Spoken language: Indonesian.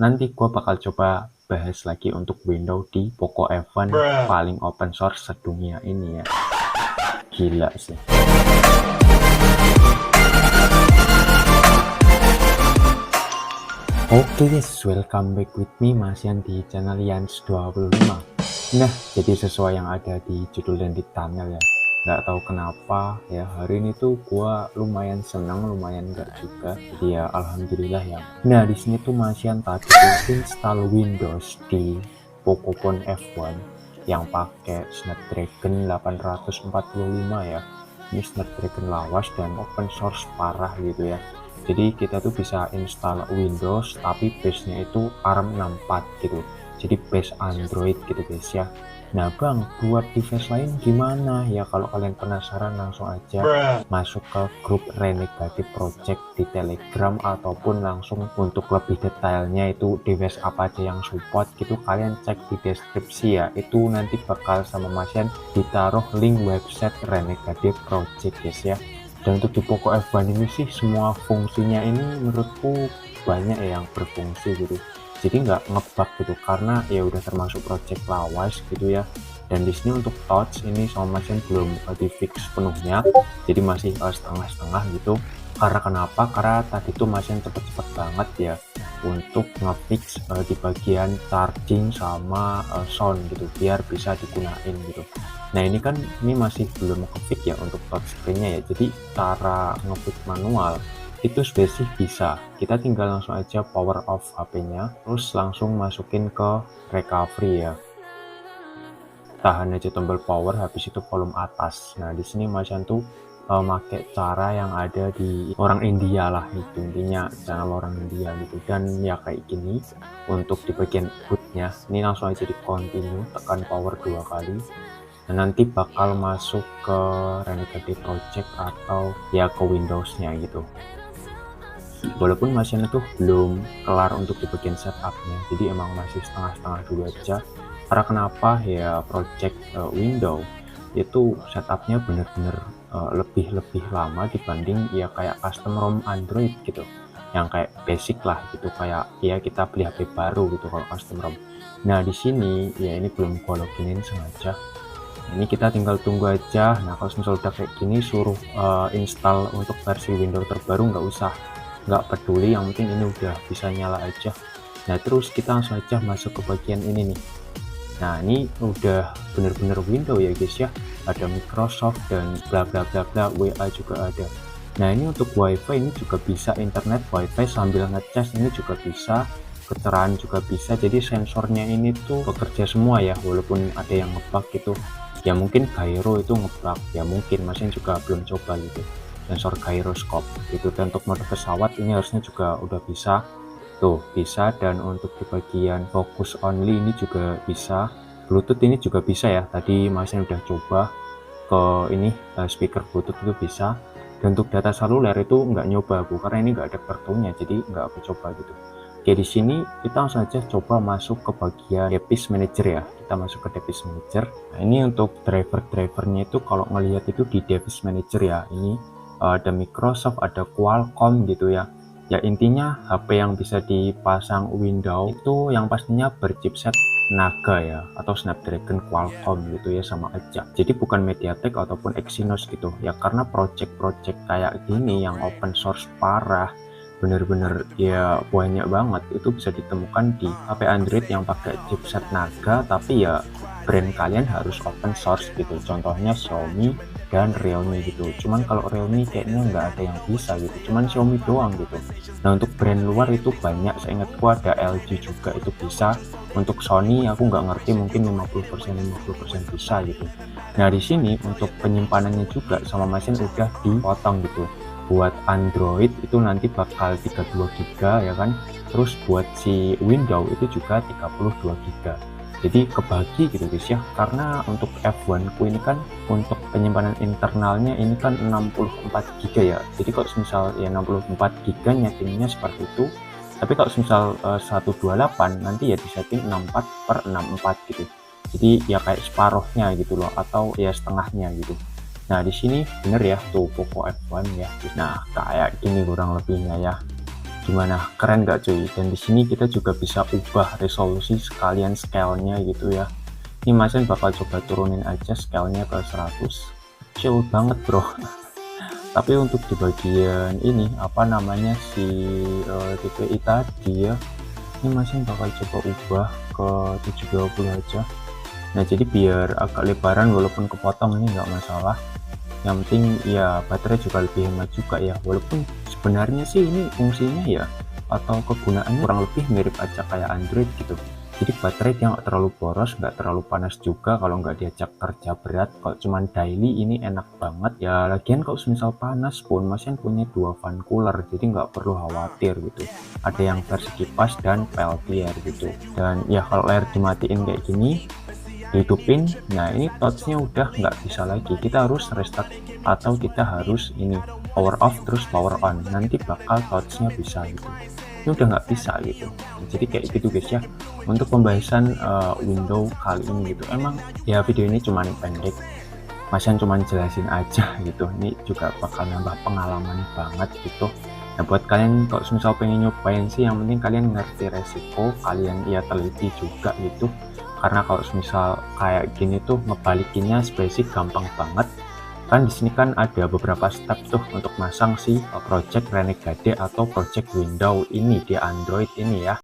nanti gue bakal coba bahas lagi untuk Windows di Poco F1 paling open source sedunia ini ya. Gila sih. Oke guys, welcome back with me Masian di channel Yans25. Nah, jadi sesuai yang ada di judul dan di thumbnail ya, nggak tahu kenapa ya hari ini tuh gua lumayan senang, lumayan enggak juga. Jadi ya alhamdulillah ya. Nah, di sini tuh Masian tadi tuh install Windows di Pocophone F1 yang pakai Snapdragon 845 ya. Ini Snapdragon lawas dan open source parah gitu ya. Jadi kita tuh bisa install Windows tapi base-nya itu ARM64 gitu. Jadi base Android gitu guys ya. Nah bang, buat device lain gimana ya? Kalau kalian penasaran langsung aja masuk ke grup Renegade Project di Telegram, ataupun langsung untuk lebih detailnya itu device apa aja yang support gitu kalian cek di deskripsi ya. Itu nanti bakal sama Masian ditaruh link website Renegade Project guys ya. Dan untuk di Poco F1 ini sih semua fungsinya ini menurutku banyak ya yang berfungsi gitu, jadi nggak ngebug gitu karena ya udah termasuk project lawas gitu ya. Dan di sini untuk touch ini sama Masian belum di fix penuhnya, jadi masih setengah-setengah gitu. Karena kenapa? Karena tadi tuh Masian cepet-cepet banget ya untuk ngefix di bagian charging sama sound gitu biar bisa digunain gitu. Nah ini kan ini masih belum ngefix ya untuk touchscreen-nya ya. Jadi cara ngefix manual itu spesifik bisa, kita tinggal langsung aja power off HP-nya, terus langsung masukin ke recovery ya. Tahan aja tombol power, habis itu volume atas. Nah di sini Masian tuh pakai cara yang ada di orang India lah, itu intinya channel orang India gitu. Dan ya kayak gini untuk di bagian bootnya, ini langsung aja di continue, tekan power 2 kali. Dan nanti bakal masuk ke Renegade Project atau ya ke Windows-nya gitu. Walaupun Masian itu belum kelar untuk di bagian setupnya, jadi emang masih setengah-setengah dulu aja. Karena kenapa ya, project Windows itu setupnya bener-bener lebih lama dibanding ya kayak custom ROM Android gitu, yang kayak basic lah gitu, kayak ya kita beli HP baru gitu kalau custom ROM. Nah di sini ya ini belum gua loginin sengaja. Ini kita tinggal tunggu aja. Nah kalau misalnya udah kayak gini suruh install untuk versi Windows terbaru, nggak peduli, yang penting ini udah bisa nyala aja. Nah terus kita langsung aja masuk ke bagian ini nih. Nah ini udah bener-bener Windows ya guys ya, ada Microsoft dan bla bla bla bla, WA juga ada. Nah ini untuk WiFi ini juga bisa, internet WiFi sambil ngecas ini juga bisa, kecerahan juga bisa. Jadi sensornya ini tuh bekerja semua ya, walaupun ada yang ngebug gitu ya, mungkin gyro itu ngebug ya, mungkin Masian juga belum coba gitu sensor gyroscope gitu. Dan untuk mode pesawat ini harusnya juga udah bisa tuh, bisa. Dan untuk di bagian focus only ini juga bisa, Bluetooth ini juga bisa ya, tadi Masian udah coba ke ini speaker Bluetooth itu bisa. Dan untuk data seluler itu nggak nyoba aku karena ini nggak ada kartunya, jadi nggak aku coba gitu. Oke, di sini kita langsung aja coba masuk ke bagian device manager ya. Kita masuk ke device manager. Nah ini untuk drivernya itu kalau ngelihat itu di device manager ya, ini ada Microsoft, ada Qualcomm gitu ya. Ya intinya HP yang bisa dipasang Windows itu yang pastinya berchipset Naga ya, atau Snapdragon Qualcomm gitu ya, sama aja. Jadi bukan MediaTek ataupun Exynos gitu ya, karena project-project kayak gini yang open source parah bener-bener ya banyak banget, itu bisa ditemukan di HP Android yang pakai chipset Naga, tapi ya brand kalian harus open source gitu, contohnya Xiaomi dan Realme gitu. Cuman kalau Realme kayaknya nggak ada yang bisa gitu, cuman Xiaomi doang gitu. Nah untuk brand luar itu banyak, saya ingatku ada LG juga itu bisa. Untuk Sony aku nggak ngerti, mungkin 50% bisa gitu. Nah di sini untuk penyimpanannya juga sama Masian udah dipotong gitu. Buat Android itu nanti bakal 32 GB ya kan, terus buat si Windows itu juga 32 GB. Jadi kebagi gitu guys ya, karena untuk F1 ku ini kan untuk penyimpanan internalnya ini kan 64 GB ya. Jadi kalau misal ya 64 GB nyetingnya seperti itu, tapi kalau misal 128 nanti ya disetting 64/64 gitu. Jadi ya kayak separuhnya gitu loh, atau ya setengahnya gitu. Nah di sini bener ya tuh Poco F1 ya. Nah kayak gini kurang lebihnya ya. Gimana, keren nggak cuy? Dan di sini kita juga bisa ubah resolusi sekalian scale-nya gitu ya. Ini Mas Yan bakal coba turunin aja scale-nya ke 100. Chill banget bro. Tapi untuk di bagian ini apa namanya si DPI tadi ya, ini Mas Yan bakal coba ubah ke 720 aja. Nah jadi biar agak lebaran walaupun kepotong ini nggak masalah. Yang penting ya baterai juga lebih hemat juga ya, walaupun sebenarnya sih ini fungsinya ya atau kegunaannya kurang lebih mirip aja kayak Android gitu. Jadi baterai yang nggak terlalu boros, nggak terlalu panas juga kalau nggak diajak kerja berat. Kalau cuman daily ini enak banget ya. Lagian kalau misal panas pun Mas Yan punya 2 fan cooler, jadi nggak perlu khawatir gitu. Ada yang versi kipas dan Peltier gitu. Dan ya kalau layar dimatiin kayak gini, hidupin, nah ini touchnya udah nggak bisa lagi, kita harus restart atau kita harus ini power off terus power on, nanti bakal touchnya bisa gitu. Ini udah nggak bisa gitu. Jadi kayak gitu guys ya untuk pembahasan window kali ini gitu. Emang ya video ini cuman pendek, Mas Yan cuman jelasin aja gitu, ini juga bakal nambah pengalaman banget gitu. Nah buat kalian kalau misal pengen nyobain sih, yang penting kalian ngerti resiko, kalian ya teliti juga gitu. Karena kalau misal kayak gini tuh ngebalikinnya basic gampang banget. Kan di sini kan ada beberapa step tuh untuk masang si project Renegade atau project window ini di Android ini ya.